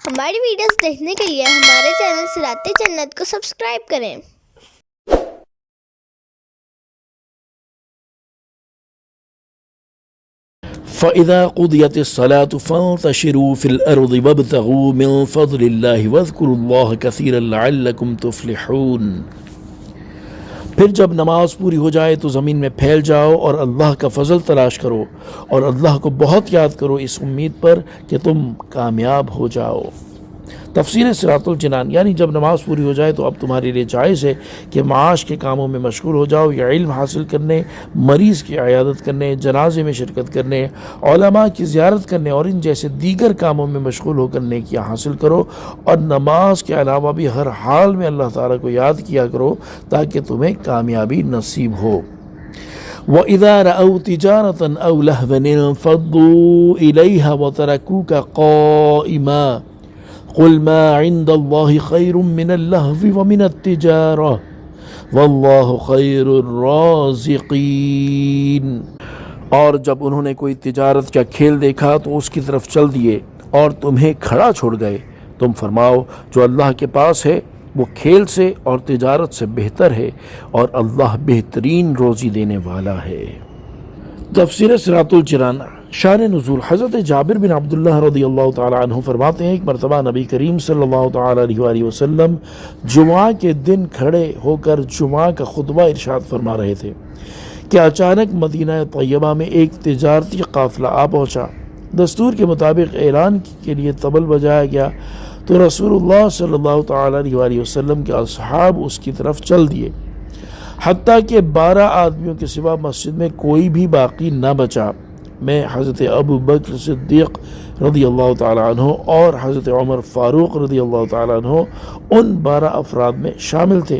ہماری ویڈیوز دیکھنے کے لیے ہمارے چینل صراط جنت کو سبسکرائب کریں۔ فَإِذَا قُضِيَتِ الصَّلَاةُ فَانتَشِرُوا فِي الْأَرْضِ وَابْتَغُوا مِنْ فَضْلِ اللَّهِ وَاذْكُرُوا اللَّهَ كَثِيرًا لَعَلَّكُمْ تُفْلِحُونَ۔ پھر جب نماز پوری ہو جائے تو زمین میں پھیل جاؤ اور اللہ کا فضل تلاش کرو اور اللہ کو بہت یاد کرو اس امید پر کہ تم کامیاب ہو جاؤ۔ تفسیر صراط الجنان یعنی جب نماز پوری ہو جائے تو اب تمہارے لیے جائز ہے کہ معاش کے کاموں میں مشغول ہو جاؤ، یا علم حاصل کرنے، مریض کی عیادت کرنے، جنازے میں شرکت کرنے، علماء کی زیارت کرنے اور ان جیسے دیگر کاموں میں مشغول ہو کر نیکیاں حاصل کرو، اور نماز کے علاوہ بھی ہر حال میں اللہ تعالیٰ کو یاد کیا کرو تاکہ تمہیں کامیابی نصیب ہو۔ وَإِذَا رَأَوْا تِجَارَةً أَوْ لَهْوًا انفَضُّوا إِلَيْهَا وَتَرَكُوكَ قَائِمًا قُلْ مَا عِنْدَ اللَّهِ خَيْرٌ مِّنَ اللَّهْوِ وَمِنَ التِّجَارَةِ وَاللَّهُ خَيْرُ الرَّازِقِينَ۔ اور جب انہوں نے کوئی تجارت کا کھیل دیکھا تو اس کی طرف چل دیے اور تمہیں کھڑا چھوڑ گئے، تم فرماؤ جو اللہ کے پاس ہے وہ کھیل سے اور تجارت سے بہتر ہے، اور اللہ بہترین روزی دینے والا ہے۔ تفسیر صراط الجنان شان نزول حضرت جابر بن عبداللہ رضی اللہ تعالی عنہ فرماتے ہیں ایک مرتبہ نبی کریم صلی اللہ تعالی علیہ وآلہ وسلم جمعہ کے دن کھڑے ہو کر جمعہ کا خطبہ ارشاد فرما رہے تھے کہ اچانک مدینہ طیبہ میں ایک تجارتی قافلہ آ پہنچا۔ دستور کے مطابق اعلان کے لیے طبل بجایا گیا تو رسول اللہ صلی اللہ تعالی علیہ وآلہ وسلم کے اصحاب اس کی طرف چل دیے، حتیٰ کہ 12 آدمیوں کے سوا مسجد میں کوئی بھی باقی نہ بچا۔ میں حضرت ابو بکر صدیق رضی اللہ تعالی عنہ اور حضرت عمر فاروق رضی اللہ تعالی عنہ ان 12 افراد میں شامل تھے۔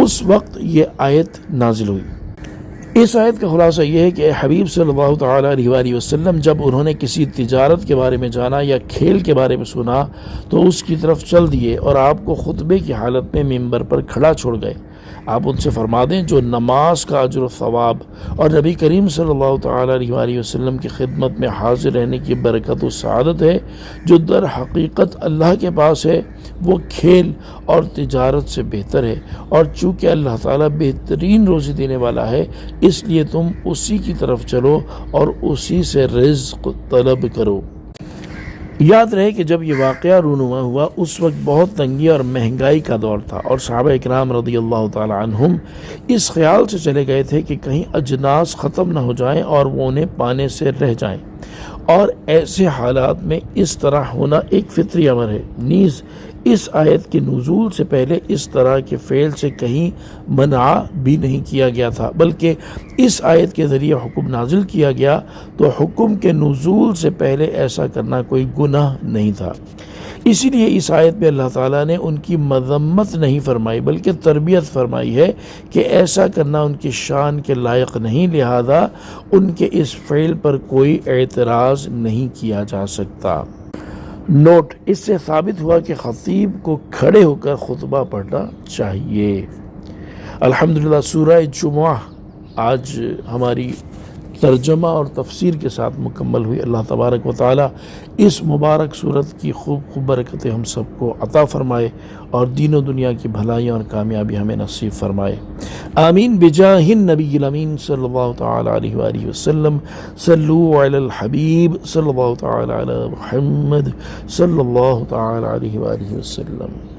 اس وقت یہ آیت نازل ہوئی۔ اس آیت کا خلاصہ یہ ہے کہ اے حبیب صلی اللہ تعالی علیہ وآلہ وسلم جب انہوں نے کسی تجارت کے بارے میں جانا یا کھیل کے بارے میں سنا تو اس کی طرف چل دیے اور آپ کو خطبے کی حالت میں ممبر پر کھڑا چھوڑ گئے۔ آپ ان سے فرما دیں جو نماز کا اجر و ثواب اور نبی کریم صلی اللہ تعالی علیہ وآلہ وسلم کی خدمت میں حاضر رہنے کی برکت و سعادت ہے جو در حقیقت اللہ کے پاس ہے، وہ کھیل اور تجارت سے بہتر ہے، اور چونکہ اللہ تعالیٰ بہترین روزی دینے والا ہے اس لیے تم اسی کی طرف چلو اور اسی سے رزق طلب کرو۔ یاد رہے کہ جب یہ واقعہ رونما ہوا اس وقت بہت تنگی اور مہنگائی کا دور تھا، اور صحابہ اکرام رضی اللہ تعالی عنہم اس خیال سے چلے گئے تھے کہ کہیں اجناس ختم نہ ہو جائیں اور وہ انہیں پانے سے رہ جائیں، اور ایسے حالات میں اس طرح ہونا ایک فطری امر ہے۔ نیز اس آیت کے نزول سے پہلے اس طرح کے فعل سے کہیں منع بھی نہیں کیا گیا تھا، بلکہ اس آیت کے ذریعے حکم نازل کیا گیا تو حکم کے نزول سے پہلے ایسا کرنا کوئی گناہ نہیں تھا۔ اسی لیے اس آیت میں اللہ تعالیٰ نے ان کی مذمت نہیں فرمائی بلکہ تربیت فرمائی ہے کہ ایسا کرنا ان کی شان کے لائق نہیں، لہذا ان کے اس فعل پر کوئی اعتراض نہیں کیا جا سکتا۔ نوٹ: اس سے ثابت ہوا کہ خطیب کو کھڑے ہو کر خطبہ پڑھنا چاہیے۔ الحمدللہ سورہ جمعہ آج ہماری ترجمہ اور تفسیر کے ساتھ مکمل ہوئی۔ اللہ تبارک و تعالی اس مبارک صورت کی خوب برکتیں ہم سب کو عطا فرمائے اور دین و دنیا کی بھلائیاں اور کامیابی ہمیں نصیب فرمائے، آمین بجاہ النبی الامین صلی اللہ تعالی علیہ وآلہ وسلم۔ صلو علی الحبیب صلی اللہ تعالی علی محمد صلی اللہ تعالی علیہ وآلہ وسلم۔